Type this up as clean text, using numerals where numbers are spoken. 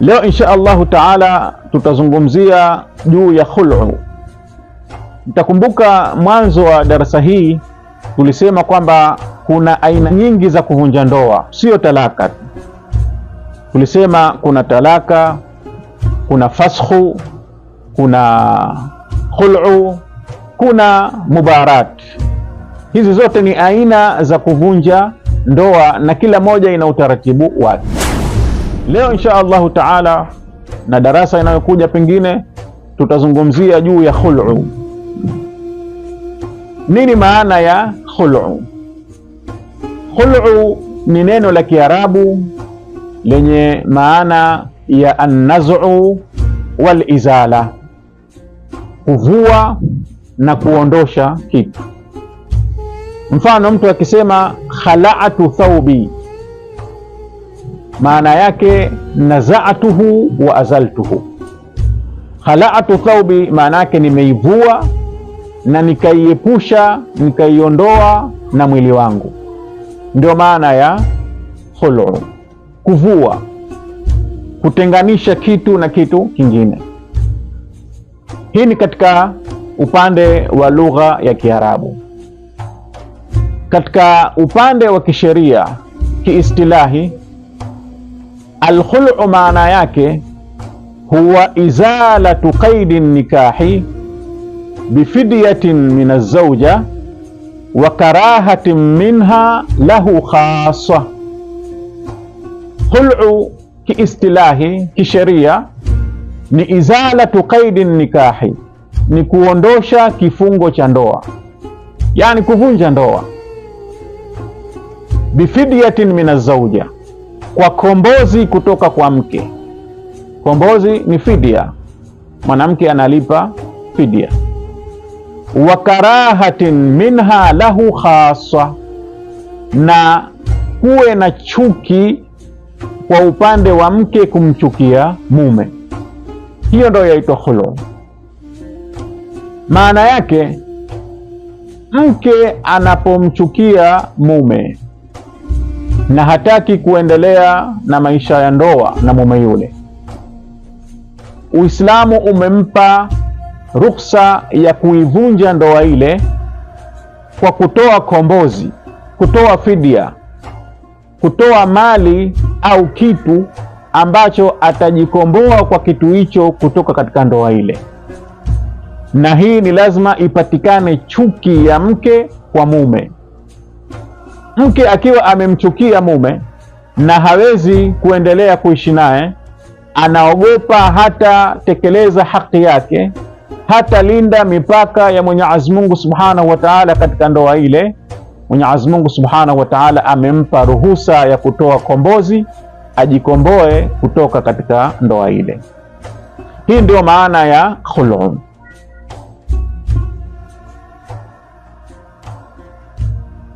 Leo insha Allahu taala tutazungumzia juu ya khul'u. Mtakumbuka mwanzo wa darasa hii tulisema kwamba kuna aina nyingi za kuvunja ndoa, sio talaka. Tulisema kuna talaka, kuna fasakhu, kuna khul'u, kuna mubarat. Hizi zote ni aina za kuvunja ndoa na kila moja ina utaratibu wake. Leo insha Allahu taala na darasa inayokuja pengine tutazungumzia juu ya khul'u. Nini maana ya khul'u? Khul'u ni neno la Kiarabu lenye maana ya an-naz'u wal izala, kuvua na kuondosha kitu. Mfano, mtu akisema khala'tu thawbi, maana yake naza'tuhu wa azaltuhu. Khala'tu thawbi maana yake nimeivua na nikaiepusha, nikaiondoa na mwili wangu. Ndio maana ya khul'u, kuvua, kutenganisha kitu na kitu kingine. Hii ni katika upande wa lugha ya Kiarabu. Katika upande wa kisheria, kiistilahi, al-khul'u maana yake huwa izalatu qaidi nikahi bifidyatin min az-zawja wa karahatin minha lahu khassa. Khul'u kiistilahi, kisheria, ni izalatu qaidi nikahi, ni kuondosha kifungo cha ndoa, yani kuvunja ndoa. Bifidyatin min az-zawja, kwa kombozi kutoka kwa mke. Kombozi ni fidia, mwanamke analipa fidia. Wa karahatin minha lahu khassa, na kuwe na chuki kwa upande wa mke kumchukia mume. Hiyo ndio yaitwa khulu. Maana yake, mke anapomchukia mume na hataki kuendelea na maisha ya ndoa na mume yule, Uislamu umempa ruhusa ya kuivunja ndoa ile kwa kutoa kombozi, kutoa fidia, kutoa mali au kitu ambacho atajikomboa kwa kitu hicho kutoka katika ndoa ile. Na hii ni lazima ipatikane chuki ya mke kwa mume. Mke akiwa amemchukia mume na hawezi kuendelea kuishi naye, anaogopa hata tekeleza haki yake, hata linda mipaka ya Mwenyezi Mungu Subhanahu wa Ta'ala katika ndoa ile, Mwenyezi Mungu Subhanahu wa Ta'ala amempa ruhusa ya kutoa kombozi, ajikomboe kutoka katika ndoa ile. Hii ndio maana ya khul'u.